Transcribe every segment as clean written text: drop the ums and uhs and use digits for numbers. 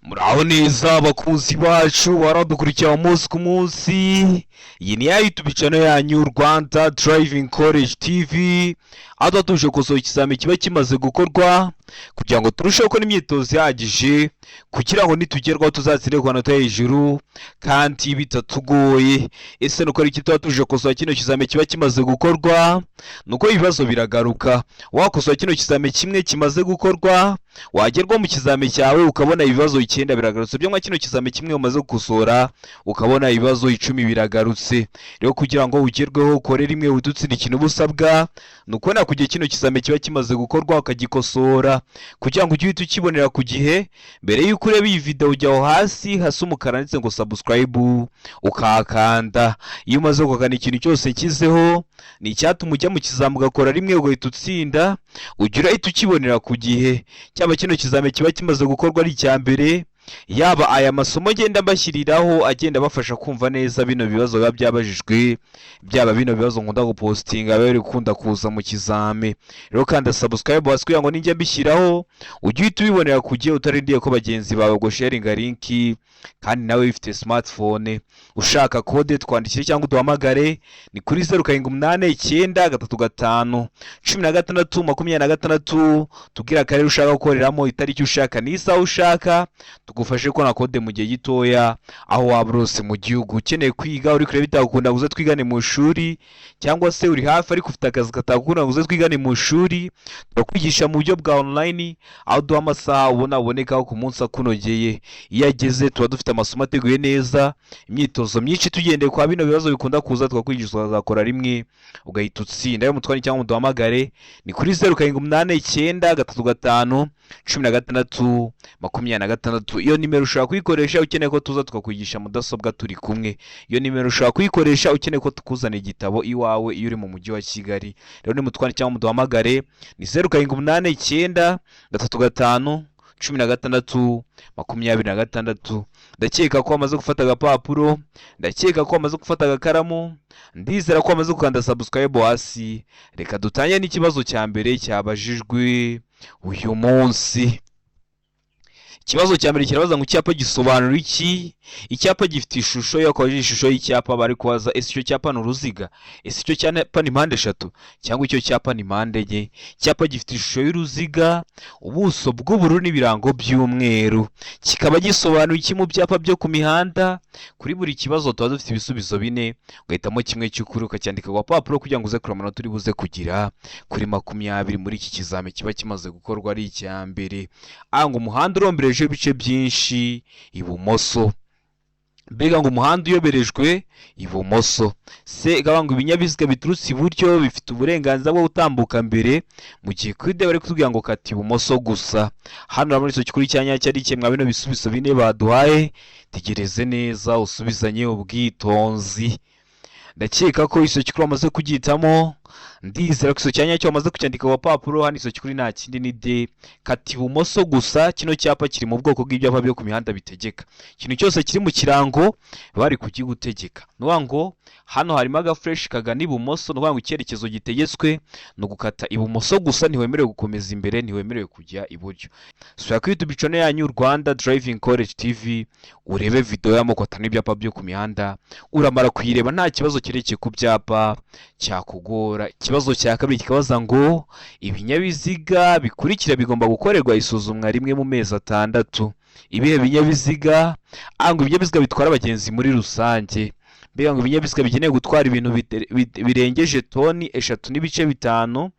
Muraho neza abakunzi bacu baradukurikira umunsi ku munsi. Iyi ni ya YouTube channel yanyu Rwanda Driving College TV, aho tuje gusohoka ikizamini kiba kimaze gukorwa kugira ngo turusheho gukora imyitozo ihagije kugira ngo nitugerwaho tuzatsire ku manota hejuru kandi bitatugoye. Ese nuko ari iki tuba tuje gusohoka kino kizamini kiba kimaze gukorwa? Nuko ibibazo biragaruka. Wakosoha kino kizamini kimwe kimaze gukorwa, wagerwa mu kizamini cyawe ukabona ibibazo 9 biragarutse. Byo nka kino kizamini kimwe umaze gukosora ukabona ibibazo 10 biragarutse. Rero kugira ngo ugerweho ukore rimwe udutsinde ikintu busabwa nuko nakugiye kino kizamini kiba kimaze gukorwa ukagikosora kugira ngo ujye ukibonera ku gihe. Mbere yuko ureba iyi video ujya aho hasi umukara ndetse ngo subscribe ukakanda. Iyo umaze gukanda ikintu cyose nshyizeho ni icyatuma ujya mu kizamini ugakora rimwe ugahita utsinda, ugira uhita ukibonera ku gihe. Cyaba kino kizamini kiba kimaze gukorwa ari icya mbere, yaba aya masomo agenda mbashyiriraho agenda bafasha kumva neza bino bibazo biba byabajijwe, byaba bino bibazo nkunda gupostinga bari gukunda kuza mu kizame. Rero kanda subscribe hasi kugira ngo ninjye mbishyiraho ujye uhita ubibonera ku gihe utarindiye ko bagenzi bawe ngo sharinga link. Kandi nawe ufite smartphone ushaka code twandikire cyangwa duhamagare ni kuri 0788351626 tubwira akarere ushaka gukoreramo, itariki ushaka n'isaha ushaka, tugufashe ko na code mu gihe gitoya aho waba urose mu gihugu. Ukeneye kwiga uri kureba bitagukunda guze twigane mu ishuri, cyangwa se uri hafi ariko ufite akazi katagukunda guze twigane mu ishuri, turakwigisha mu buryo bwa online aho duha amasaha ubonekaho ku munsi akunogeye. Iyo ageze tuba dufite amasomo ateguye neza, imyitozo myinshi tugendeye kwa bino bibazo bikunda kuza, twakwigisha ukazakora rimwe ugahita utsinda. Yo mutwani cyangwa muduhamagare ni kuri 0788351626. Iyo nimero ushaka kuyikoresha ukeneye ko tuza tukakwigisha mudasobwa turi kumwe. Iyo nimero ushaka kuyikoresha ukeneye ko tukuzana igitabo iwawe iyo uri mu mujyi wa Kigali. Rero ni mutwani cyangwa muduhamagare ni 0788351626. Ndakeka ko wamaze gufata agapapuro, ndakeka ko wamaze gufata agakaramu, ndizera ko wamaze gukanda subscribe hasi. Reka dutanye n'ikibazo cya mbere cyabajijwe uyu munsi. Ikibazo cya mbere kirabaza ngo icyapa gisobanura iki? Icyapa gifite ishusho, yo kwaje ishusho y'icyapa bari kubaza ese icyo cyapa ni uruziga, ese icyo cyapa ni mpande eshatu, cyangwa icyo cyapa ni mpande enye. Icyapa gifite ishusho y'uruziga, ubuso bw'ubururu n'ibirango by'umweru. Kikaba gisobanura iki mu byapa byo ku mihanda? Kuri buri kibazo tuba dufite ibisubizo 4, ugahitamo kimwe cy'ukuri ukacyandika ku papuro kugira ngo uze kureba amanota uri buze kugira kuri 20 muri iki kizamini kiba kimaze gukorwa ari icya mbere. Ngo umuhanda urombereje ibice byinshi ibumoso. Mbega ngo umuhanda uyoberejwe ibumoso. Se ngo ibinyabiziga biturutse iburyo bifite uburenganzira bwo gutambuka mbere, mu gihe kuri de bari kutubwira ngo kati ibumoso gusa. Hano muri icyo kikuri cyanya cyari kimwe bino bisubizo 4 baduhaye, tegereze neza usubizanye ubwitonzi. Ndakeka ko icyo kikuri amaze kugitamo, ndizera ko icyo cyanya cyo amaze kucyandika ku papuro. Hano icyo kikuri nta kindi ni de kati ibumoso gusa. Kino cyapa kiri mu bwoko bw'ibyapa byo ku mihanda bitegeka. Ikintu cyose kiri mu kirango bari kugigutegeka. Nuvuga ngo hano harimo agafresh kagana ibumoso, nuvuga ngo icyerekezo gitegetswe no gukata ibumoso gusa, ntiwemerewe gukomeza imbere, ntiwemerewe kujya iburyo. Sura ku YouTube channel yanyu Rwanda Driving College TV urebe video y'amoko atanu ibyapa byo ku mihanda, uramara kuyireba nta kibazo kirekeye ku byapa cyakugora. Ikibazo cya kabiri kikabaza ngo ibinyabiziga bikurikira bigomba gukorerwa isuzumwa rimwe mu mezi 6. Ibihe binyabiziga? Ngo ibinyabiziga bitwara abagenzi muri rusange. Mbega ngo ibinyabiziga bigenewe gutwara ibintu birengeje toni 3.5.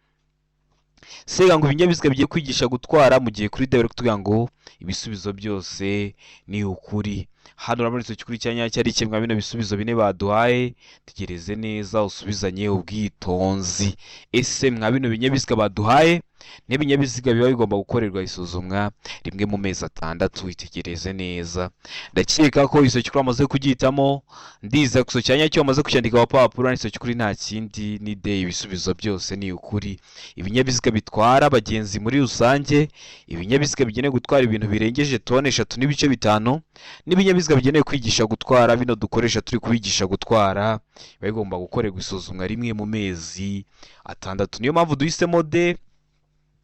Sega ngo ibinyabiziga bigiye kwigisha gutwara, mu gihe kuri debere kutubwira ngo ibisubizo byose ni ukuri. Hano muri icyo kikuri cyanya cyari kimwe bino bisubizo 4 baduhaye, tegereze neza usubizanye ubwitonzi. Ese mwa bino binyabiziga baduhaye n'ibinyabiziga biba bigomba gukorerwa isuzumwa rimwe mu mezi 6, itegereze neza. Ndakeka ko icyo kikuri amaze kugitamo, ndiza ku cyanya cyo amaze kucyandika ku papuro. Icyo kikuri nta kindi ni de ibisubizo byose ni ukuri. Ibinyabiziga bitwara abagenzi muri rusange, ibinyabiziga bigenewe gutwara ibintu birengeje toni 3.5, n'ibinyabiziga bigenewe kwigisha gutwara, bino dukoresha turi kubigisha gutwara, bigomba gukorerwa isuzumwa rimwe mu mezi 6. Niyo mpamvu duhisemo de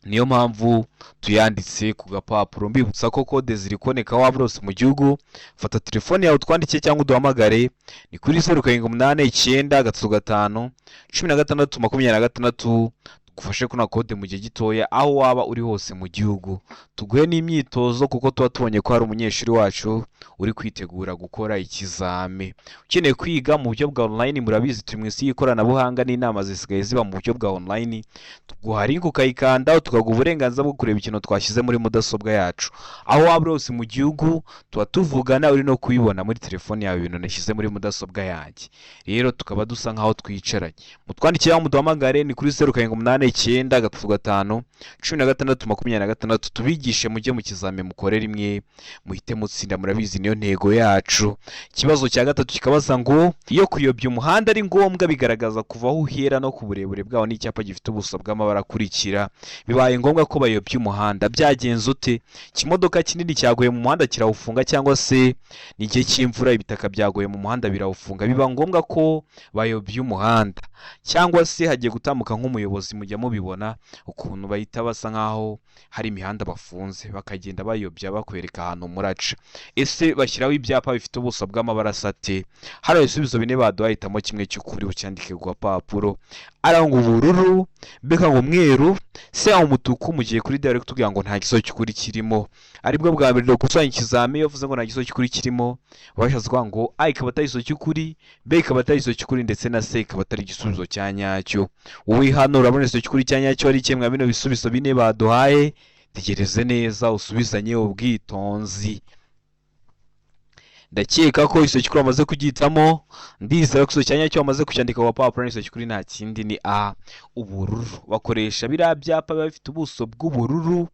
niyo mpamvu tuyanditse ku gapapuro. Mbibutsa ko kode ziri kuboneka waba urose mu gihugu. Fata telefone yawe utwandike cyangwa uduhamagare, ni kuri 0789 tugufashe kuna kode mu gihe gitoya aho waba uri hose mu gihugu. Tuguhe n'imyitozo kuko tuba tubonye ko hari umunyeshuri wacu uri kwitegura gukora ikizame. Ukeneye kwiga mu buryo bwa online, murabizi turi mu isi y'ikoranabuhanga n'inama zisigaye ziba mu buryo bwa online. Tuguha link ukayikanda, tukaguha uburenganzira bwo kureba ikintu twashyize muri mudasobwa yacu. Aho waba uri hose mu gihugu tuba tuvugana, uri no kubibona muri telefone yawe ibintu nashyize muri mudasobwa yanjye. Rero tukaba dusa nkaho twicaranye. Mutwandikire aho muduhamagare, ni kuri 0789 tubigishe mujye mu kizame mukorera imwe muhite mutsinda, murabizi niyo ntego yacu. Ikibazo cya gatatu kikabaza ngo iyo kuyobya umuhanda ari ngombwa bigaragaza kuva aho uhera no ku burebure bwawo n'icyapa gifite ubuso bw'amabara akurikira. Bibaye ngombwa ko bayobya umuhanda, byagenze ute? Ikimodoka kinini cyaguye mu muhanda kirawufunga, cyangwa se n'igihe cy'imvura ibitaka byaguye mu muhanda birawufunga, biba ngombwa ko bayobya umuhanda. Cyangwa se hagiye gutambuka nk'umuyobozi, mujya mubibona ukuntu bahita basa nkaho hari imihanda bafunze bakagenda bayobya bakwereka ahantu muraca. Ese bashyiraho ibyapa bifite ubuso bw'amabara asate? Hano ibisubizo bine baduhitamo kimwe cy'ukuri ucyandike ku gapapuro. Aranga ubururu, mbega ngo umweru, se umutuku. Mugiye kuri direct tugira ngo nta gisozo cy'ukuri kirimo. Aribwo bwa mbere gusanya ikizame yavuze ngo nta gisozo cy'ukuri kirimo, bashatse kuvuga ngo A ikaba atari igisozo cy'ukuri, B ikaba atari igisozo cy'ukuri, ndetse na C ikaba atari igisubizo cya nyacyo. Wowe hano urabona igisozo cy'ukuri cya nyacyo ari kimwe bino bisubizo bine baduhaye. Tegereze neza usubizanye ubwitonzi. Ndakeka ko igisozo cy'ukuri amaze kugitamo, ndizera ko igisozo cya nyacyo amaze kucyandika ku gapapuro. Igisozo cy'ukuri nta kindi ni A, ubururu. Bakoresha biriya byapa biba bifite ubuso bw'ubururu,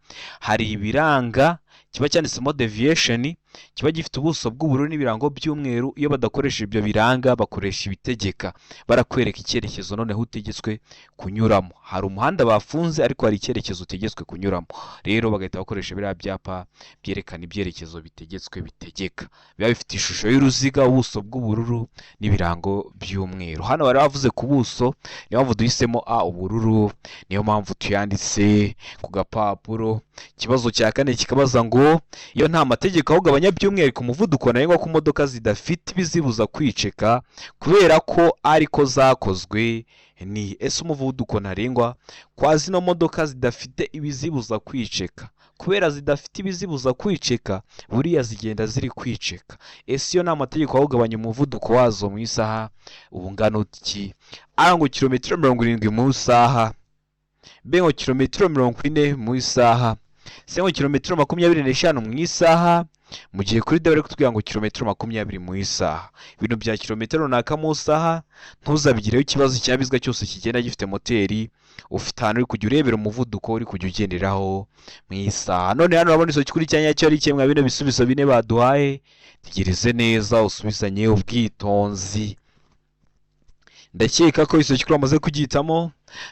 hari ibiranga kiba cyanditsemo deviation, kiba gifite ubuso bw'ubururu n'ibirango by'umweru. Iyo badakoresha ibyo biranga bakoresha ibitegeka, barakwereka icyerekezo noneho utegetswe kunyuramo. Hari umuhanda bafunze ariko hari icyerekezo utegetswe kunyuramo, rero bagahita bakoresha biriya byapa byerekana ibyerekezo bitegetswe bitegeka. Biba bifite ishusho y'uruziga, ubuso bw'ubururu n'ibirango by'umweru. Hano bari bavuze ku buso, niyo mpamvu duhisemo A, ubururu, niyo mpamvu tuyanditse ku gapapuro. Ikibazo cya kane kikabaza ngo iyo nta mategeko ahugabanya by'umwihariko umuvuduko ntarengwa ku modoka zidafite ibizibuza kwiceka kubera ko ariko zakozwe ni. Ese umuvuduko ntarengwa kwa zino modoka zidafite ibizibuza kwiceka, kubera zidafite ibizibuza kwiceka buriya zigenda ziri kwiceka. Ese iyo nta mategeko ahugabanya umuvuduko wazo mu isaha ubungana iki? A ngo kilometero 70 mu isaha, B ngo kilometero 40 mu isaha, C ngo kilometero 25 mu isaha. Mu gihe kuri D bari kutubwira ngo kilometero 20 mu isaha. Ibintu bya kilometero runaka mu isaha ntuzabigireho ikibazo. Ikinyabiziga cyose kigenda gifite moteri ufite ahantu uri kujya urebera umuvuduko uri kujya ugenderaho mu isaha. None hano urabona igisozo cy'ukuri cya nyacyo ari kimwe bino bisubizo bine baduhaye. Tegereze neza usubizanye ubwitonzi. Ndakeka ko igisozo cy'ukuri amaze kugitamo,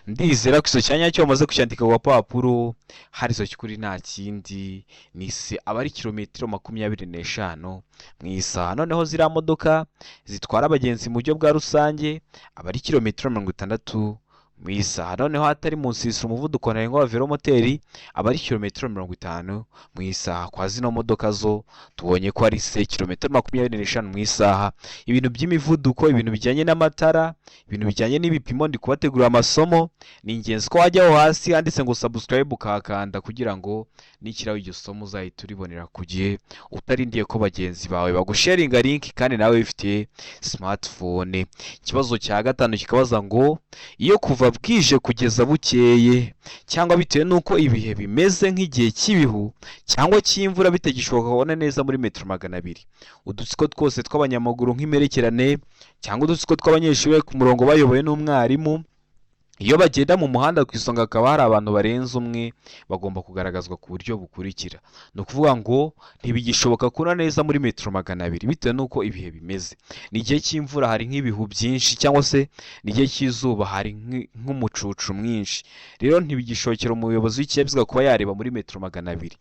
ndizera ko igisozo cya nyacyo amaze kucyandika ku gapapuro. Hari igisozo cy'ukuri nta kindi ni C, aba ari kilometero 25 mu isaha. Noneho ziriya modoka zitwara abagenzi mu buryo bwa rusange aba ari kilometero 60 mu isaha. Noneho hatari munsi umuvuduko ntarengwa wa velomoteri aba ari kilometero 50 mu isaha. Kwa zino modoka zo tubonye ko ari C, kilometero 25 mu isaha. Ibintu by'imivuduko, ibintu bijyanye n'amatara, ibintu bijyanye n'ibipimo, ndi kubategurira amasomo. Ni ingenzi ko wajyaho hasi handitse ngo subscribe ukakanda kugira ngo nikiraho iryo somo uzahita uribonera ku gihe utarindiye ko bagenzi bawe bagusharinga link kandi nawe bifitiye smartphone. Ikibazo cya gatanu kikabaza ngo iyo kuva bwije kugeza bukeye cyangwa bitewe nuko ibihe bimeze nk'igihe cy'ibihu cyangwa cy'imvura bitagishoboka kubona neza muri metero 200, udutsiko twose tw'abanyamaguru nk'imperekerane cyangwa udutsiko tw'abanyeshuri ku murongo bayoboye n'umwarimu, iyo bagenda mu muhanda ku isonga hakaba hari abantu barenze umwe, bagomba kugaragazwa ku buryo bukurikira. Ni ukuvuga ngo ntibigishoboka kubona neza muri metero 200 bitewe n'uko ibihe bimeze. Ni igihe cy'imvura hari nk'ibihu byinshi, cyangwa se ni igihe cy'izuba hari nk'umucucu mwinshi. Rero ntibigishobokera umuyobozi w'ikinyabiziga kuba yareba muri metero 200.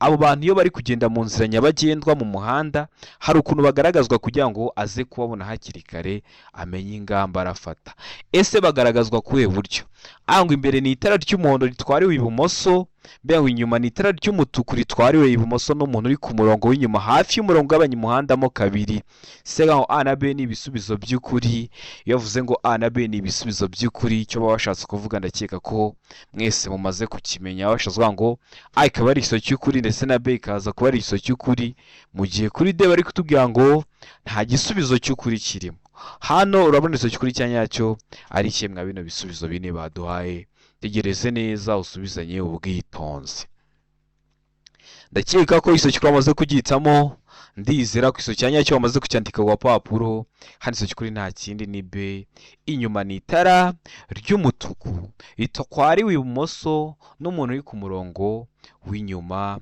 Abo bantu iyo bari kugenda mu nzira nyabagendwa mu muhanda hari ukuntu bagaragazwa kugira ngo aze kubabona hakiri kare amenye ingamba arafata. Ese bagaragazwa kuhe iburyo. Ngo imbere ni itara ry'umuhondo ritwariwe ibumoso, mbega inyuma ni itara ry'umutuku ritwariwe ibumoso n'umuntu uri ku murongo w'inyuma hafi y'umurongo ugabanya umuhanda mo kabiri. Se ngaho A na B ni ibisubizo by'ukuri. Iyo bavuze ngo A na B ni ibisubizo by'ukuri, icyo baba bashatse kuvuga ndakeka ko mwese mumaze kukimenya. Bashatse kuvuga ngo A ikaba ari igisubizo cy'ukuri ndetse na B ikaza kuba ari igisubizo cy'ukuri, mu gihe kuri D bari kutubwira ngo nta gisubizo cy'ukuri kirimo. Hano urabona igisubizo cy'ukuri cya nyacyo ari kimwe mwa bino bisubizo bine baduhaye. Tegereze neza usubizanye ubwitonzi. Ndakeka ko igisubizo cy'ukuri wamaze kugihitamo. Ndizera ko igisubizo cya nyacyo wamaze kucyandika ku gapapuro. Hano igisubizo cy'ukuri nta kindi ni B. Inyuma ni itara ry'umutuku ritwariwe ibumoso n'umuntu uri ku murongo w'inyuma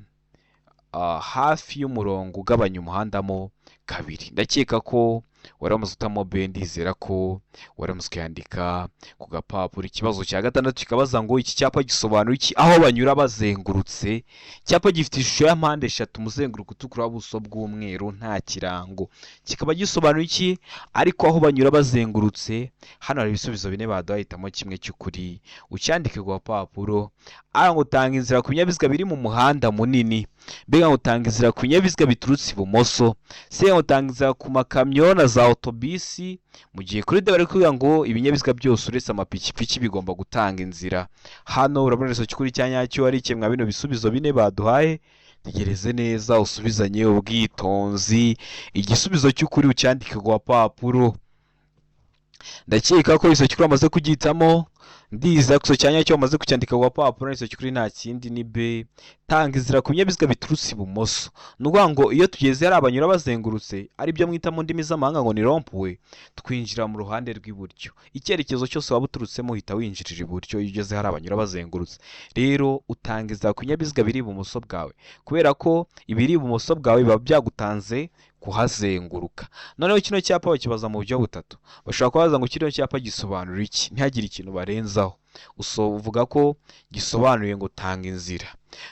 hafi y'umurongo ugabanya umuhanda mo kabiri. Ndakeka ko waramaze utamo B. Ndizera ko waramaze kuyandika ku gapapuro. Ikibazo cya gatandatu kikabaza ngo iki cyapa gisobanura iki aho banyura bazengurutse. Icyapa gifite ishusho ya mpande eshatu, umuzenguruko utukura w'ubuso bw'umweru, nta kirango. Kikaba gisobanura iki ariko aho banyura bazengurutse. Hano hari ibisubizo bine baduhaye, hitamo kimwe cy'ukuri ucyandike ku gapapuro. Ngo utanga inzira ku binyabiziga biri mu muhanda munini. B ngo utanga inzira ku binyabiziga biturutse ibumoso. C ngo utanga inzira ku makamyo na za autobisi, mu gihe kuri D bari kuvuga ngo ibinyabiziga byose uretse amapikipiki bigomba gutanga inzira. Hano urabona igisubizo cy'ukuri cya nyacyo ari kimwe mwa bino bisubizo bine baduhaye. Tegereze neza usubizanye ubwitonzi. Igisubizo cy'ukuri ucyandike ku gapapuro. Ndakeka ko igisubizo cy'ukuri wamaze kugihitamo. Ndizera ko igisubizo cya nyacyo wamaze kucyandika ku gapapuro. Igisubizo cy'ukuri nta kindi ni B. Tanga inzira ku binyabiziga biturutse ibumoso. Ni ukuvuga ngo iyo tugeze hari abanyura bazengurutse, ari byo mwita mu ndimi z'amahanga ngo ni rompuwe, twinjira mu ruhande rw'iburyo. Icyerekezo cyose waba uturutsemo uhita winjirira iburyo iyo ugeze hari abanyura bazengurutse. Rero utanga inzira ku binyabiziga biri ibumoso bwawe, kubera ko ibiri ibumoso bwawe biba byagutanze kuhazenguruka. Noneho kino cyapa bakibaza mu buryo butatu. Bashobora kubaza ngo kino cyapa gisobanura iki, ntihagire ikintu barenzaho. Uvuga ko gisobanuye ngo tanga inzira.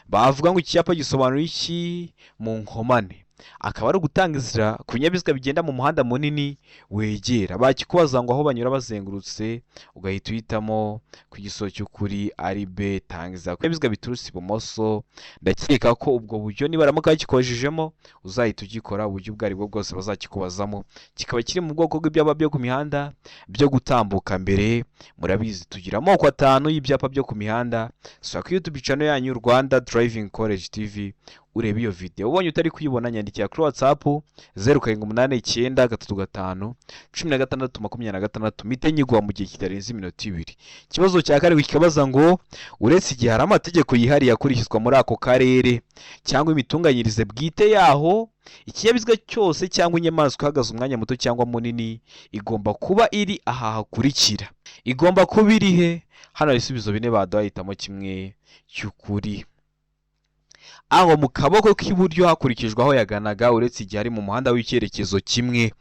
Bavuga ngo iki cyapa gisobanura iki mu nkomane, akaba ari ugutanga inzira ku binyabiziga bigenda mu muhanda munini wegera. Bakikubaza ngo aho banyura bazengurutse, ugahita uhitamo ku igisubizo cy'ukuri ari B. Tanga inzira ku binyabiziga biturutse ibumoso. Ndakeka ko ubwo buryo nibaramuka bakikojejemo uzahita ugikora. Uburyo ubwo aribwo bwose bazakikubazamo kikaba kiri mu bwoko bw'ibyapa byo ku mihanda byo gutambuka mbere. Murabizi tugira amoko 5 y'ibyapa byo ku mihanda. Sura ku YouTube channel yanyu Rwanda Driving College TV urebe iyo video. Ubonye utari kuyibona nyandikira kuri WhatsApp 0789 mite nyigwa mu gihe kitarenze iminota 2. Ikibazo cya karindwi kikabaza ngo uretse igihe hari amategeko yihariye akurikizwa muri ako karere cyangwa imitunganyirize bwite yaho, ikinyabiziga cyose cyangwa inyamaswa ihagaze umwanya muto cyangwa munini igomba kuba iri aha hakurikira. Igomba kuba iri he? Hano ibisubizo bine baduhaye, hitamo kimwe cy'ukuri. Ngo mu kaboko k'iburyo hakurikijwe aho yaganaga uretse igihe ari mu muhanda w'icyerekezo kimwe.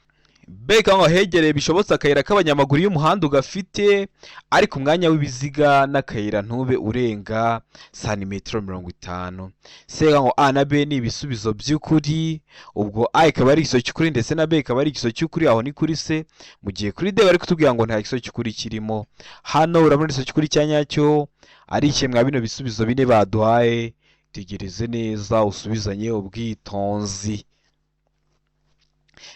B ngo hegereye bishobotse akayira k'abanyamaguru y'umuhanda ugafite ariko umwanya w'ibiziga n'akayira ntube urenga santimetero 50. C ngo A na B ni ibisubizo by'ukuri. Ubwo A ikaba ari igisubizo cy'ukuri ndetse na B ikaba ari igisubizo cy'ukuri. Aho ni kuri C, mu gihe kuri D bari kutubwira ngo nta gisubizo cy'ukuri kirimo. Hano urabona igisubizo cy'ukuri cya nyacyo ari kimwe mwa bino bisubizo bine baduhaye. Tegereze neza usubizanye ubwitonzi.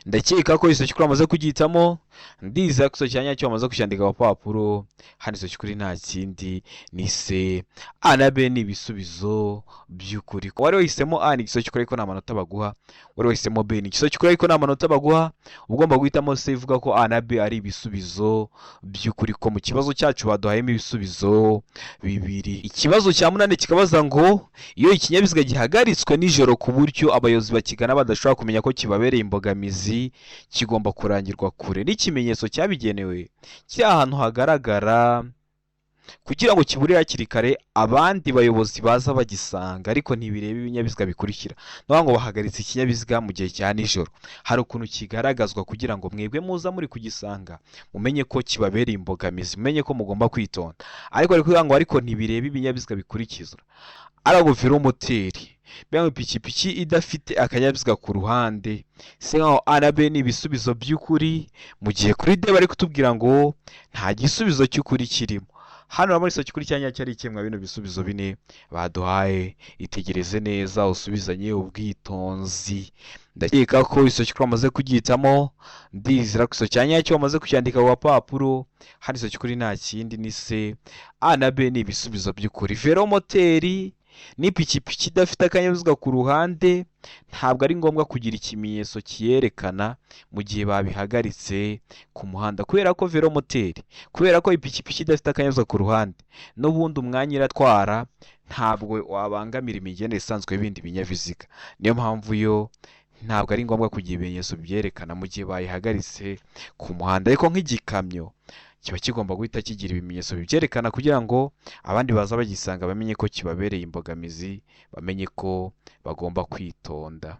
Ndakeka ko igisubizo cy'ukuri wamaze kugihitamo. Ndizera ko igisubizo cya nyacyo wamaze kucyandika ku gapapuro. Hano igisubizo cy'ukuri nta kindi ni C. A na B ni ibisubizo by'ukuri. Wari wahisemo A ni igisubizo cy'ukuri ariko nta manota baguha. Wari wahisemo B ni igisubizo cy'ukuri ariko nta manota baguha. Ugomba guhitamo C ivuga ko A na B ari ibisubizo by'ukuri, ko mu kibazo cyacu baduhayemo ibisubizo bibiri. Ikibazo cya 8 kikabaza ngo iyo ikinyabiziga gihagaritswe nijoro ku buryo abayobozi bakigana badashobora kumenya ko kibabereye imbogamizi, kigomba kurangirwa kure n'ikimenyetso cyabigenewe kiri ahantu hagaragara kugira ngo kiburire hakiri kare abandi bayobozi baza bagisanga ariko ntibireba ibinyabiziga bikurikira. Naho ngo bahagaritse ikinyabiziga mu gihe cya nijoro, hari ukuntu kigaragazwa kugira ngo mwebwe muza muri kugisanga mumenye ko kibabereye imbogamizi, mumenye ko mugomba kwitonda. Ariko ari kuvuga ngo ariko ntibireba ibinyabiziga bikurikizwa. Arago velomoteri, bya ipikipiki idafite akanyabiziga ku ruhande. Se nkaho A na B ni ibisubizo by'ukuri, mu gihe kuri D bari kutubwira ngo nta gisubizo cy'ukuri kirimo. hano urabona isoki kuri cya nyacyo ari ikemwa bino bisubizo bine baduhaye, itegereze neza usubizanye ubwitonzi. Ndakeka ko isoki kuri wamaze kuryitamo, ndizera ko isoki cya nyacyo wamaze kucyandika ku gapapuro. Hano isoki kuri nta kindi ni C, A na B ni ibisubizo by'ukuri. Velomoteri n'ipikipiki idafite akanyabiziga ku ruhande ntabwo ari ngombwa kugira ikimenyetso kiyerekana mu gihe babihagaritse ku muhanda, kubera ko velomoteri, kubera ko ipikipiki idafite akanyabiziga ku ruhande, n'ubundi umwanya iratwara ntabwo wabangamira imigendere isanzwe y'ibindi binyabiziga. Niyo mpamvu yo ntabwo ari ngombwa kugira ibimenyetso byerekana mu gihe bayihagaritse ku muhanda. Ariko nk'igikamyo kiba kigomba guhita kigira ibimenyetso bibyerekana kugira ngo abandi baza bagisanga bamenye ko kibabereye imbogamizi, bamenye ko bagomba kwitonda.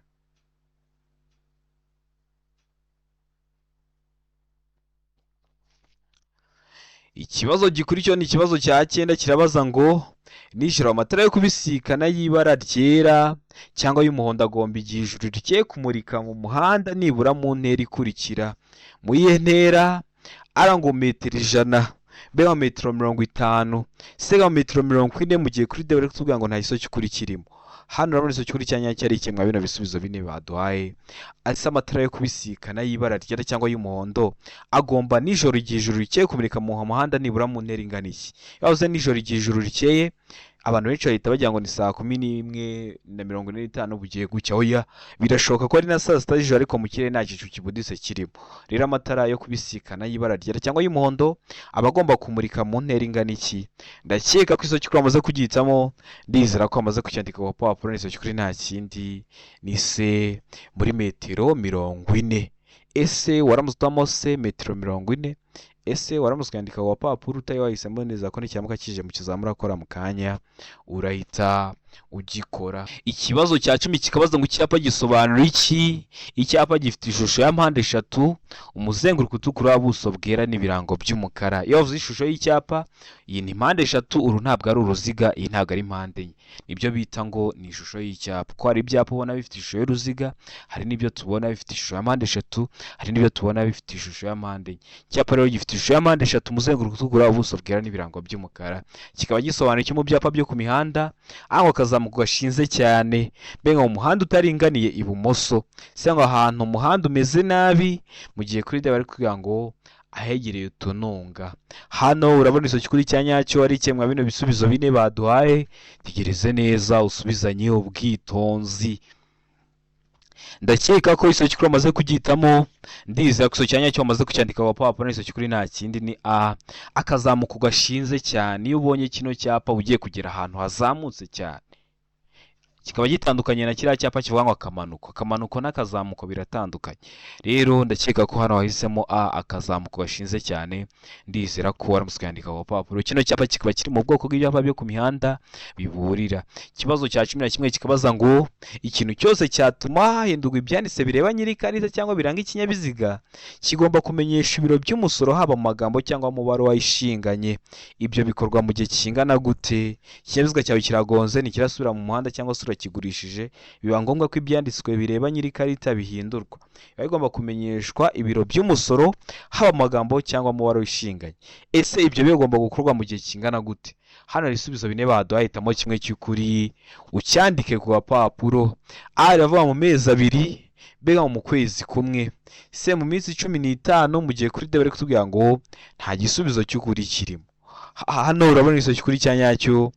Ikibazo gikurikiyeho ni ikibazo cya 9, kirabaza ngo nijoro amatara yo kubisikana y'ibara ryera cyangwa y'umuhondo agomba igihe ijuru rigiye kumurika mu muhanda nibura mu ntera ikurikira. Mu iyihe ntera? Ara ngo metero 100, B ngo metero 50, C ngo metero 40, mu gihe kuri D bari kutubwira ngo nta isoki kuri kirimo. Hano urabona isoki kuri cyanya cyari ikemwa bino bisubizo bine baduhaye. Asa amatara yo kubisikana y'ibara ryera cyangwa y'umuhondo agomba nijoro igihe ijuru rikeye kumurika mu muhanda nibura mu ntera ingana iki. Yavuze nijoro igihe ijuru rikeye, abantu benshi bahita bagira ngo ni saa 11:45 bugiye gucya. Oya, birashoboka ko ari na saa 6 z'ijoro ariko mu kirere nta gicu kibuditse kirimo. Rero amatara yo kubisikana y'ibara ryera cyangwa y'umuhondo aba agomba kumurika mu ntera ingana iki. Ndakeka ko isoki kuri wamaze kuryitamo, ndizera ko wamaze kucyandika ku papuro. N'isoki kuri nta kindi ni C, muri metero 40. Ese waramutse utamo C metero 40? Ese waramutse kwandika ku gapapuro utayi wahisemo neza ko n'icyamuka kije mu kizamura akora mu kanya urahita ugikora. Ikibazo cya 10 kikabaza ngo icyapa gisobanura iki? Icyapa gifite ishusho ya mpande 3, umuzenguruko utukura, ubuso bwera n'ibirango by'umukara. Iyo wavuze ishusho y'icyapa, iyi ni mpande 3, uru ntabwo ari uruziga, iyi ntabwo ari mpande enye. Nibyo bita ngo ni ishusho y'icyapa. Ko hari ibyapa ubona bifite ishusho y'uruziga, hari n'ibyo tubona bifite ishusho ya mpande 3, hari n'ibyo tubona bifite ishusho ya mpande enye. Icyapa rero gifite ishusho ya mpande 3, umuzenguruko utukura, ubuso bwera n'ibirango by'umukara. Kikaba gisobanura iki mu byapa byo ku mihanda? Aho kazamuka gashinze cyane, benga mu muhanda utaringaniye ibumoso, cyangwa ahantu umuhanda umeze nabi, mu gihe kuri D bari kugira ngo ahegereye utununga. Hano urabona isoki kuri cyanyacyo ari ikemwa bino bisubizo bine baduhaye. Tegereze neza usubizanye ubwitonzi. Ndakeka ko isoki kuri wamaze kuryitamo, ndizera ko isoki cyanyacyo wamaze kucyandika ku papuro. N'isoki kuri nta kindi ni A, akazamuko gashinze cyane. Iyo ubonye kino cyapa ugiye kugera ahantu hazamutse cyane, kikaba gitandukanye na kiriya cyapa kivuga ngo akamanuko. Akamanuko n'akazamuko biratandukanye. Rero ndakeka ko hano wahisemo A, akazamuko gashinze cyane. Ndizera ko waramutse kwandika ku papuro. Kino cyapa kikaba kiri mu bwoko bw'ibyapa byo ku mihanda biburira. Ikibazo cya 11 kikabaza ngo ikintu cyose cyatuma hahindurwa ibyanditse bireba nyirikarita cyangwa biranga ikinyabiziga kigomba kumenyesha ibiro by'umusoro, haba mu magambo cyangwa mu baruwa ishinganye. Ibyo bikorwa mu gihe kingana gute? Ikinyabiziga cyawe kiragonze, ntikirasubira mu muhanda cyangwa se urakigurishije, biba ngombwa ko ibyanditswe bireba nyirikarita bihindurwa. Biba bigomba kumenyeshwa ibiro by'umusoro, haba mu magambo cyangwa mu baruwa ishinganye. Ese ibyo bigomba gukorwa mu gihe kingana gute? Hano hari ibisubizo bine baduhaye, hitamo kimwe cy'ukuri ucyandike ku gapapuro. A iravuga mu mezi 2, B mu kwezi kumwe, C mu minsi 15, mu gihe kuri D bari kutubwira ngo nta gisubizo cy'ukuri kirimo. Hano urabona isoki kuri cyanyacyo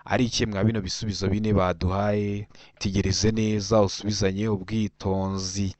ari ikemwa bino bisubizo bine baduhaye. Tegereze neza usubizanye ubwitonzi.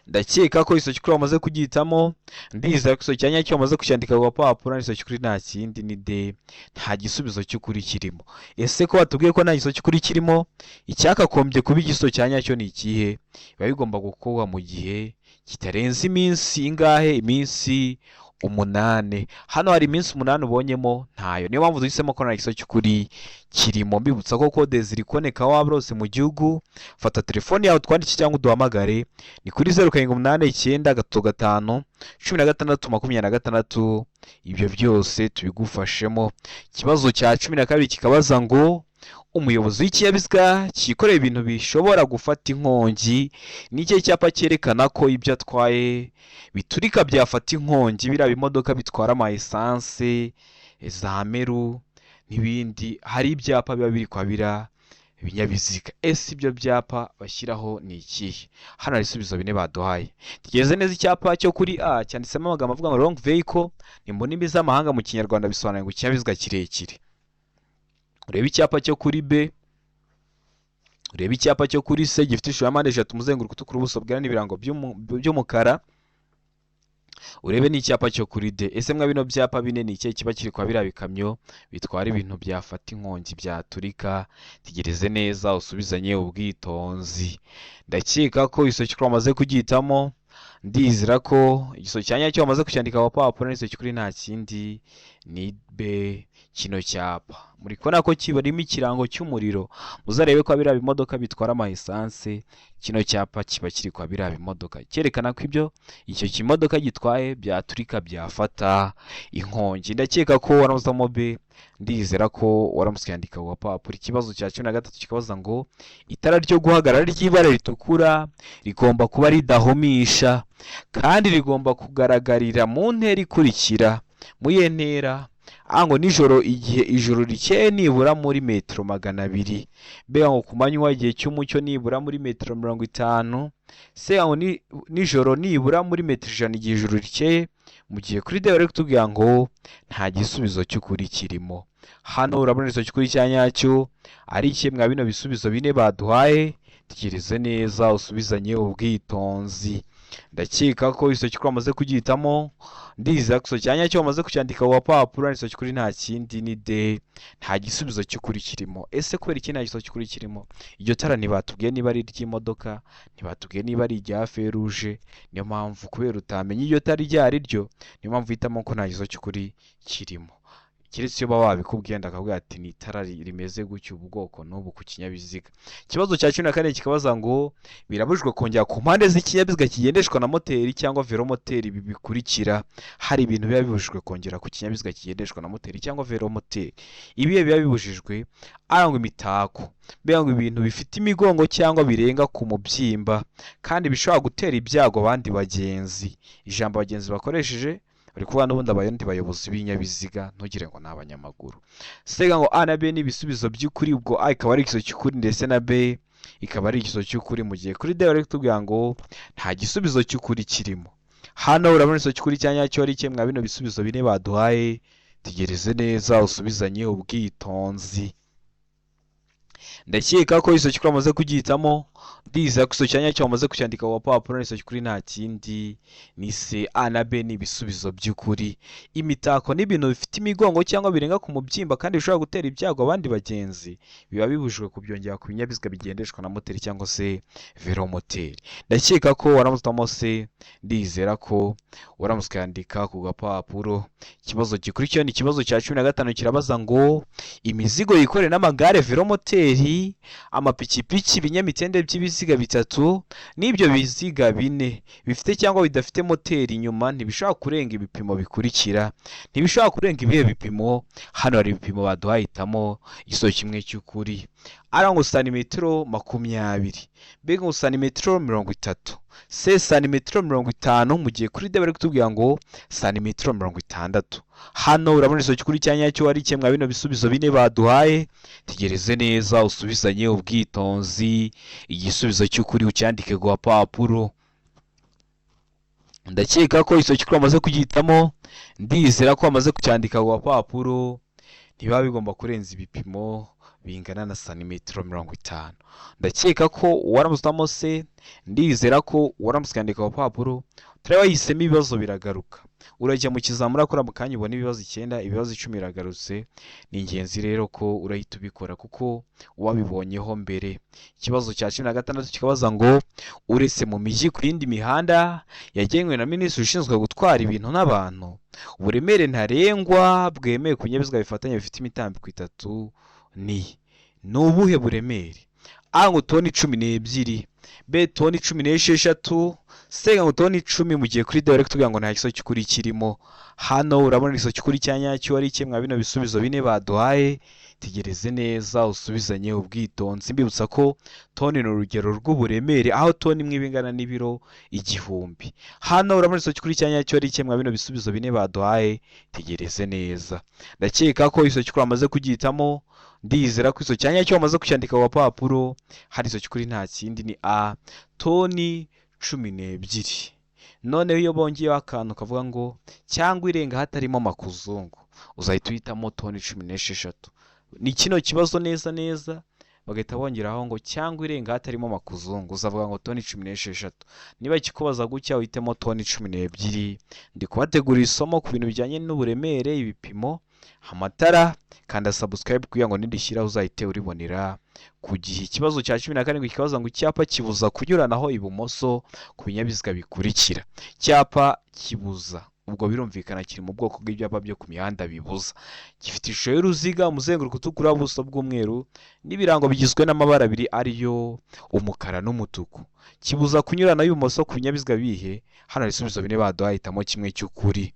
Ndakeka ko isoki kuri wamaze kuryitamo, ndizera ko isoki cyanyacyo wamaze kucyandika ku gapapuro. N'isoki kuri nta kindi ni D, nta gisubizo cy'ukuri kirimo. Ese ko batubwiye ko nta gisoki kuri kirimo, icyakagombye kuba igisoki cyanyacyo ni ikihe? Biba bigomba gukorwa mu gihe kitarenze iminsi ingahe? Iminsi 8. Hano hari iminsi 8 ubonyemo ntayo, niyo mpamvu duhisemo ko nta gisoki kuri kirimo. Mbibutsa ko kode ziri kuboneka waba rose mu gihugu. Fata telefone yawe twandike cyangwa uduhamagare, ni kuri 0789 ibyo byose tubigufashemo. Ikibazo cya 12 kikabaza ngo umuyobozi w'ikinyabiziga cyikoreye ibintu bishobora gufata inkongi, n'icyo cyapa cyerekana ko ibyo atwaye biturika byafata inkongi, biriya bimodoka bitwara ama esanse, za meru n'ibindi, hari ibyapa biba biri kwa biriya ibinyabiziga. Ese ibyo byapa bashyiraho ni ikihe? Hano hari ibisubizo bine baduhaye. Tugeze neza, icyapa cyo kuri A cyanditsemo amagambo avuga ngo long vehicle, ni mu ndimi z'amahanga, mu kinyarwanda bisobanuye ngo ikinyabiziga kirekire. Urebe icyapa cyo kuri B, urebe icyapa cyo kuri C gifite ishusho ya mpande eshatu, umuzenguruko utukura, ubuso bwera n'ibirango by'umukara. Urebe n'icyapa cyo kuri D. Ese mwa bino byapa bine ni ikihe kiba kiri kwa biriya bikamyo bitwara ibintu byafata inkongi byaturika? Tegereze neza usubizanye ubwitonzi. Ndakeka ko igisozi wamaze kugihitamo, ndizera ko igisozi cya nyacyo wamaze kucyandika ku papuro, n'igisozi kuri nta kindi ni B, kino cyapa. Muri kubona ko kibarimo ikirango cy'umuriro, muzarebe ko biriya bimodoka bitwara ama esanse, kino cyapa kiba kiri kwa biriya bimodoka cyerekana ko ibyo icyo kimodoka gitwaye byaturika byafata inkongi. Ndakeka ko waramuzamo B, ndizera ko waramutse yandika ku papuro. Ikibazo cya 13 kikabaza ngo itara ryo guhagarara ry'ibara ritukura rigomba kuba ridahumisha kandi rigomba kugaragarira mu ntera ikurikira. Mu iyihe ntera? Ngo nijoro, igihe ijoro rikeye nibura muri metero 200. B ngo ku manywa igihe cy'umucyo nibura muri metero 50. C ngo nijoro nibura muri metero 100 igihe ijoro rikeye. Mu gihe kuri D bari kutubwira ngo nta gisubizo cy'ukuri kirimo. Hano urabona igisozi cy'ukuri cya nyacyo ari kimwe mwa bino bisubizo bine baduhaye. Tegereze neza usubizanye ubwitonzi. Ndakeka ko igisozi cy'ukuri wamaze kugihitamo, ndizera ko igisozi cya nyacyo wamaze kucyandika ku papuro, n'igisozi cy'ukuri nta kindi ni D, nta gisubizo cy'ukuri kirimo. Ese kubera iki nta gisubizo cy'ukuri kirimo? Iryo tara ntibatubwiye niba ari iry'imodoka, ntibatubwiye niba ari irya feruje. Niyo mpamvu kubera utamenya iryo tara iryo ari ryo, niyo mpamvu uhitamo ko nta gisubizo cy'ukuri kirimo. Keretse iyo baba babikubwiye ndakabwira ati ni itara rimeze gutyo ubwoko n'ubu ku kinyabiziga. Ikibazo cya 14 kikabaza ngo birabujijwe kongera ku mpande z'ikinyabiziga kigendeshwa na moteri cyangwa velomoteri ibi bikurikira. Hari ibintu biba bibujijwe kongera ku kinyabiziga kigendeshwa na moteri cyangwa velomoteri. Ibihe biba bibujijwe? A ngo imitako, B ngo ibintu bifite imigongo cyangwa birenga ku mubyimba kandi bishobora gutera ibyago abandi bagenzi. Ijambo abagenzi bakoresheje bari kuvuga n'ubundi abandi bayobozi b'ibinyabiziga, ntugire ngo ni abanyamaguru. C ngo A na B ni ibisubizo by'ukuri, ubwo A ikaba ari igisubizo cy'ukuri ndetse na B ikaba ari igisubizo cy'ukuri. Mu gihe kuri D bari kutubwira ngo nta gisubizo cy'ukuri kirimo. Hano urabona igisubizo cy'ukuri cya nyacyo ari kimwe mwa bino bisubizo bine baduhaye. Tegereze neza usubizanye ubwitonzi. Ndakeka ko igisozi cy'ukuri wamaze kugihitamo, ndizera ko igisozi cya nyacyo wamaze kucyandika ku papuro, n'igisozi cy'ukuri nta kindi ni C. A na B ni ibisubizo by'ukuri. Imitako n'ibintu bifite imigongo cyangwa birenga ku mubyimba kandi bishobora gutera ibyago abandi bagenzi, biba bibujijwe kubyongera ku binyabiziga bigendeshwa na moteri cyangwa se velomoteri. Ndakeka ko waramutamo C, ndizera ko waramutse yandika ku gapapuro. Ikibazo gikurikiyeho ni ikibazo cya 15 kirabaza ngo imizigo yikoreye n'amagare, velomoteri, amapikipiki, ibinyamitende by'ibiziga bitatu n'ibyo biziga bine bifite cyangwa bidafite moteri inyuma ntibishobora kurenga ibipimo bikurikira. Ntibishobora kurenga ibihe bipimo? Hano hari ibipimo baduhahitamo igisozi kimwe cy'ukuri. A ngo santimetero 20, B ngo santimetero 30, C santimetero 50, mu gihe kuri D bari kutubwira ngo santimetero 60. Hano urabona igisozi cy'ukuri cya nyacyo ari kimwe mwa bino bisubizo bine baduhaye. Tegereze neza usubizanye ubwitonzi, igisubizo cy'ukuri ucyandike ku papuro. Ndakeka ko igisozi cy'ukuri wamaze kugihitamo, ndizera ko wamaze kucyandika ku papuro. Ntibiba bigomba kurenza ibipimo bingana na santimetero 50. Ndakeka ko waramutamo C, ndizera ko waramutse yandika ku papuro. Tureba yihisemo ibibazo biragaruka, urajya mu kizamura akora mu kanya ubona ibibazo 9, ibibazo 10 biragarutse. Ni ingenzi rero ko urahita ubikora kuko wabibonyeho mbere. Ikibazo cya 16 kikabaza ngo uretse mu mijyi ku yindi mihanda yagenwe na minisitiri ushinzwe gutwara ibintu n'abantu, uburemere ntarengwa bwemewe ku binyabiziga bifatanye bifite imitambiko 3 ni ubuhe buremere? A ngo toni 12, B toni 16, C ngo toni 10. Mu gihe kuri D bari kutubwira ngo nta giso cy'ukuri kirimo. Hano urabona igiso cy'ukuri cya nyacyo ari kimwe bino bisubizo bine baduhaye. Tegereze neza usubizanye ubwitonzi. Mbibutsa ko toni ni urugero rw'uburemere, aho toni imwe bingana n'ibiro 1000. Hano urabona igiso cy'ukuri cya nyacyo ari kimwe bino bisubizo bine baduhaye. Tegereze neza. Ndakeka ko igiso cy'ukuri amaze kugihitamo. Ndizera ko igiso cya nyacyo bamaze kucyandika ku papuro. Hari igiso cy'ukuri nta kindi ni A, toni 12. Noneho iyo bongeyeho akantu kavuga ngo cyangwa irenga hatarimo makuzungu, uzahita uhitamo toni 16. Ni kino kibazo neza bagahita bongeraho ngo cyangwa irenga hatarimo makuzungu, uzavuga ngo toni 16. Niba kikubaza gutya uhitemo toni 12. Ndi kubategurira isomo ku bintu bijyanye n'uburemere, ibipimo, amatara. Kanda subscribe kugira ngo nidishyiraho uzahite uribonera ku gihe. Ikibazo cya 17 kibaza ngo icyapa kibuza kunyuranaho ibumoso ku binyabiziga bikurikira. Icyapa kibuza, ubwo birumvikana kiri mu bwoko bw'ibyapa byo ku mihanda bibuza. Gifite ishusho y'uruziga, umuzenguruko utukura, ubuso bw'umweru, n'ibirango bigizwe n'amabara abiri ariyo umukara n'umutuku. Kibuza kunyuranaho ibumoso ku binyabiziga bihe. Hano hari ibisubizo bine baduhaye, hitamo kimwe cy'ukuri.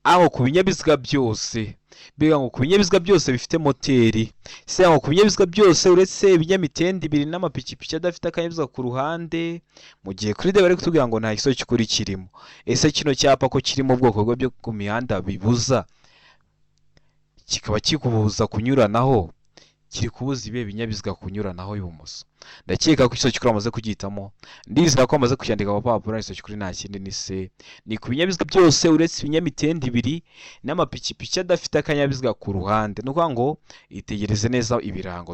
Aho ku binyabiziga byose, biga ngo ku binyabiziga byose bifite moteri. Se ngo ku binyabiziga byose uretse ibinyamitende 2 n'amapikipiki adafite akanyabiziga ku ruhande. Mu gihe kuri D bari kutubwira ngo nta giso cy'ukuri kirimo. Ese kino cyapa ko kiri mu bwoko bwo ku mihanda bibuza, kikaba kikubuza kunyuranaho, kiri kubuza ibe binyabiziga kunyuranaho ibumoso? Ndakeka ko igiso cy'ukuri amaze kugihitamo. Ndizera ko amaze kucyandika ku papuro. Igiso cy'ukuri nta kindi ni C, ni ku binyabiziga byose uretse ibinyamitende 2 n'amapikipiki adafite akanyabiziga ku ruhande. Ni ukuvuga ngo itegereze neza ibirango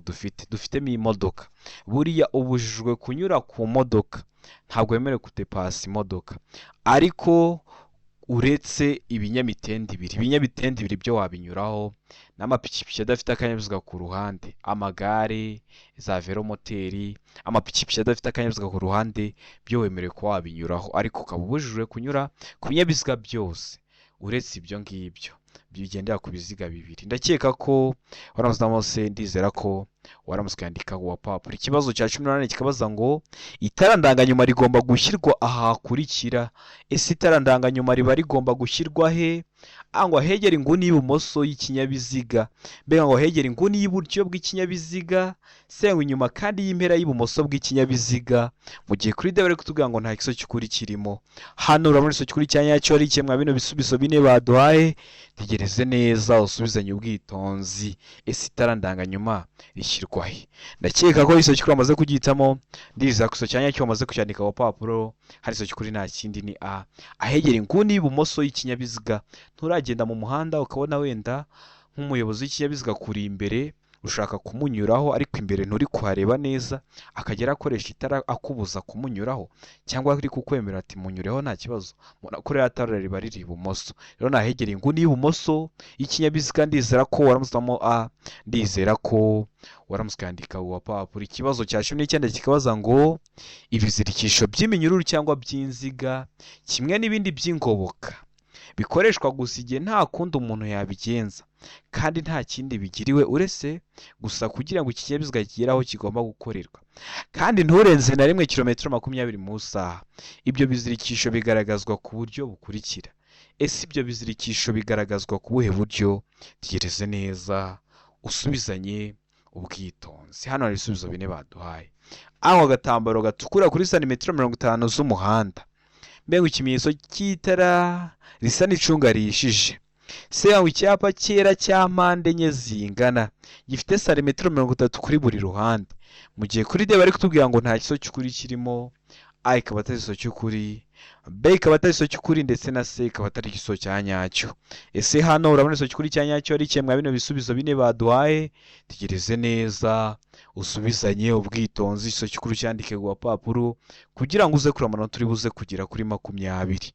dufitemo imodoka. Buriya ubujijwe kunyura ku modoka, ntabwo wemerewe kutepasa imodoka, ariko uretse ibinyamitende 2. Ibinyamitende 2 byo wabinyuraho, n'amapikipiki adafite akanyabiziga ku ruhande, amagare, za velomoteri, amapikipiki adafite akanyabiziga ku ruhande, byo wemerewe ko wabinyuraho, ariko ukaba ubujijwe kunyura ku binyabiziga byose uretse ibyo ngibyo bigendera ku biziga 2. Ndakeka ko waramuzamo se, ndizera ko waramutse kwandika ku papuro. Ikibazo cya 18 kikabaza ngo itara ndanganyuma rigomba gushyirwa aha hakurikira. Ese itara ndanganyuma riba rigomba gushyirwa he? Ngo hegera inguni y'ibumoso y'ikinyabiziga, mbega ngo hegera inguni y'iburyo bw'ikinyabiziga, se ngo inyuma kandi y'impera y'ibumoso bw'ikinyabiziga. Mu gihe kuri D bari kutubwira ngo nta giso cy'ukuri kirimo. Hano urabona igiso cy'ukuri cya nyacyo ari kimwe bino bisubizo bine baduhaye. Tegereze neza usubizanye ubwitonzi. Ese itara ndanganyuma rishyirwa he? Ndakeka ko igiso cy'ukuri amaze kugihitamo. Ndizera ko igiso cya nyacyo amaze kucyandika ku papuro. Hari igiso cy'ukuri nta kindi ni A, ahegera inguni y'ibumoso y'ikinyabiziga. Nturagenda mu muhanda ukabona wenda nk'umuyobozi w'ikinyabiziga kuri imbere ushaka kumunyuraho, ariko imbere nturi kuhareba neza, akagera akoresha itara akubuza kumunyuraho, cyangwa ari kukwemera ati munyureho nta kibazo, kuri atara riba riri ibumoso. Rero nahegera inguni y'ibumoso y'ikinyabiziga. Ndizera ko waramuzamo A, ndizera ko waramutse kwandika uwa papuro. Ikibazo cya 19 kikabaza ngo ibizirikisho by'iminyururu cyangwa by'inziga kimwe n'ibindi by'ingoboka bikoreshwa gusa igihe nta kundi umuntu yabigenza, kandi nta kindi bigiriwe uretse gusa kugira ngo iki kinyabiziga kigere aho kigomba gukorerwa, kandi nturenze na rimwe kilometero 20 mu isaha. Ibyo bizirikisho bigaragazwa ku buryo bukurikira. Ese ibyo bizirikisho bigaragazwa ku buhe buryo? Tegereze neza usubizanye ubwitonzi. Hano hari ibisubizo bine baduhaye. Aho agatambaro gatukura kuri santimetero 50 z'umuhanda, mbega ikimenyetso cy'itara risa n'icunga rihishije. Se ngo icyapa cyera cya mpande enye zingana, gifite santimetero 30 kuri buri ruhande. Mu gihe kuri D bari kutubwira ngo nta giso cy'ukuri kirimo. A ikaba atari igiso cy'ukuri, B ikaba atari igiso cy'ukuri, ndetse na C ikaba atari igiso cya nyacyo. Ese hano urabona igiso cy'ukuri cya nyacyo ari kimwe bino bisubizo bine baduhaye. Tegereze neza usubizanye ubwitonzi. Igiso cy'ukuri cyandike ku papuro kugira ngo uze kuri amanota uri buze kugera kuri 20.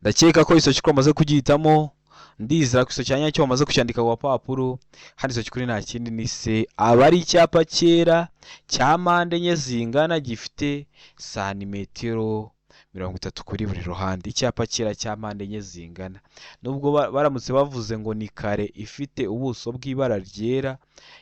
Ndakeka ko igiso cy'ukuri amaze kugihitamo. Ndizera ko igiso cya nyacyo bamaze kucyandika ku papuro. Hano igiso cy'ukuri nta kindi ni C, aba ari icyapa cyera cya mpande enye zingana, gifite santimetero 30 kuri buri ruhande. Icyapa cyera cya mpande enye zingana. Nubwo baramutse bavuze ngo ni kare ifite ubuso bw'ibara ryera,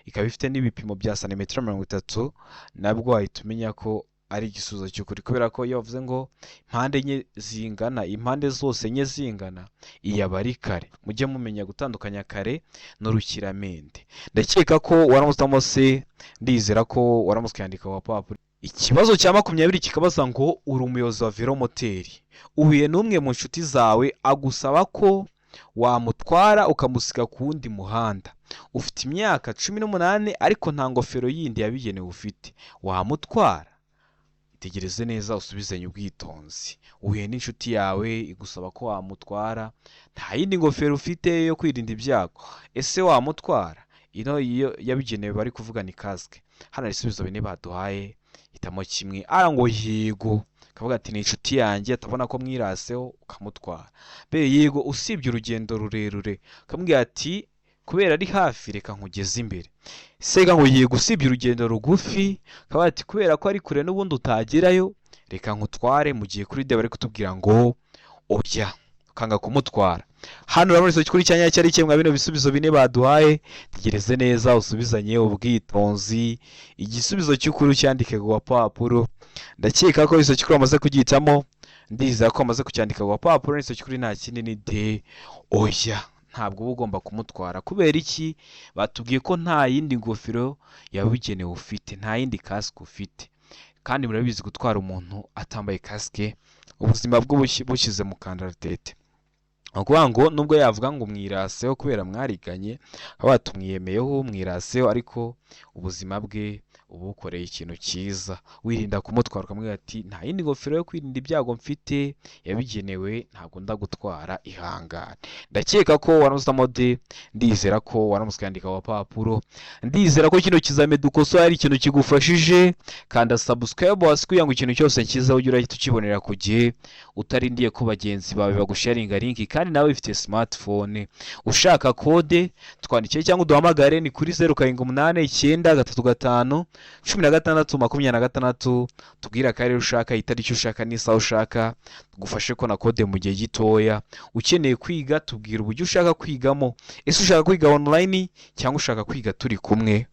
ikaba ifite n'ibipimo bya santimetero 30, nabwo wahita umenya ko ari igisubizo cy'ukuri, kubera ko iyo bavuze ngo impande enye zingana, impande zose enye zingana, iyi aba ari kare. Mujye mumenya gutandukanya kare n'urukiramende. Ndakeka ko waramutamo se, ndizera ko waramutse yandika wa papuro. Ikibazo cya 20 kikabaza ngo uri umuyobozi wa velomoteri, uhuye n'umwe mu nshuti zawe agusaba ko wamutwara ukamusiga ku wundi muhanda. Ufite imyaka 18 ariko nta ngofero yindi yabigenewe ufite, wamutwara? Itegereze neza usubizanye ubwitonzi. Uhuye n'inshuti yawe igusaba ko wamutwara, nta yindi ngofero ufite yo kwirinda ibyago, ese wamutwara? Ino iyo yabigenewe bari kuvuga ni kasike. Hano ibisubizo bine baduhaye, hitamo kimwe. Ngo yego, kavuga ati ni inshuti yanjye, atabona ko mwiraseho ukamutwara. Be yego, usibye urugendo rurerure, kamubwira ati kubera ari hafi reka nkugeze imbere. Sega ngo yego, usibye urugendo rugufi, kavuga ati kubera ko ari kure n'ubundi utagerayo reka nkutware. Mu gihe kuri de bari kutubwira ngo oya, ukanga kumutwara. Hano urabona isomo kuri cyanya cyari kimwe bino bisubizo bine baduhaye. Tegereze neza usubizanye ubwitonzi. Igisubizo cy'ukuri cyandike ku papuro. Ndakeka ko isomo cy'ukuri amaze kugitamo, ndizera ko amaze kucyandika ku papuro. Isomo cy'ukuri nta kindi ni de oya, ntabwo uba ugomba kumutwara. Kubera iki? Batubwiye ko nta yindi ngofero yabugenewe ufite, nta yindi kasike ufite, kandi murabizi gutwara umuntu atambaye kasike ubuzima bwe bushyize mu kandaratete. Ukuvuga ngo nubwo yavuga ngo mwiraseho kubera mwariganye, aba tumwiyemeyeho mwiraseho, ariko ubuzima bwe ubukoreye ikintu cyiza. Wirinda kumutwara ukamubwira ati nta yindi ngofero yo kwirinda ibyago mfite yabigenewe, ntabwo ndagutwara, ihangane. Ndakeka ko waramutamo de, ndizera ko waramutse yandika wa papuro. Ndizera ko kino kizame dukosora ari ikintu kigufashije. Kanda subscribe hasi kugira ngo ikintu cyose nkiza ujye urahita ukibonera ku gihe, utarindiye ko bagenzi bawe bagusharinga link. Kandi nawe ufite smartphone ushaka kode, twandikire cyangwa uduhamagare, ni kuri 0789351626. Tubwira akarere ushaka, itariki ushaka, n'isaha ushaka, tugufashe ko na kode mu gihe gitoya. Ukeneye kwiga, tubwira uburyo ushaka kwigamo. Ese ushaka kwiga online cyangwa ushaka kwiga turi kumwe?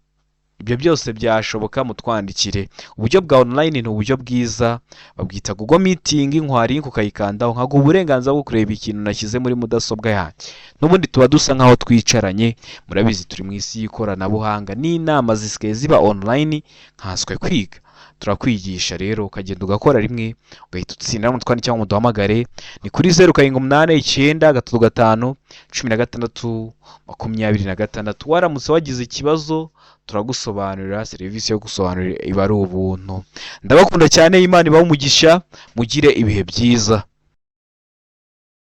Ibyo byose byashoboka, mutwandikire. Uburyo bwa online ni uburyo bwiza, babwita Google Meeting. Inkwari ukayikandaho nkaguha uburenganzira bwo kureba ikintu nashyize muri mudasobwa yanjye. N'ubundi tuba dusa nkaho twicaranye. Murabizi turi mu isi y'ikoranabuhanga, n'inama zisigaye ziba online, nkanswe kwiga. Turakwigisha rero ukagenda ugakora rimwe ugahita utsinda. Mutwandikire cyangwa muduhamagare, ni kuri 0789351626. Waramutse wagize ikibazo turagusobanurira. Serivisi yo gusobanurira iba ari ubuntu. Ndabakunda cyane, Imana ibahe umugisha, mugire ibihe byiza.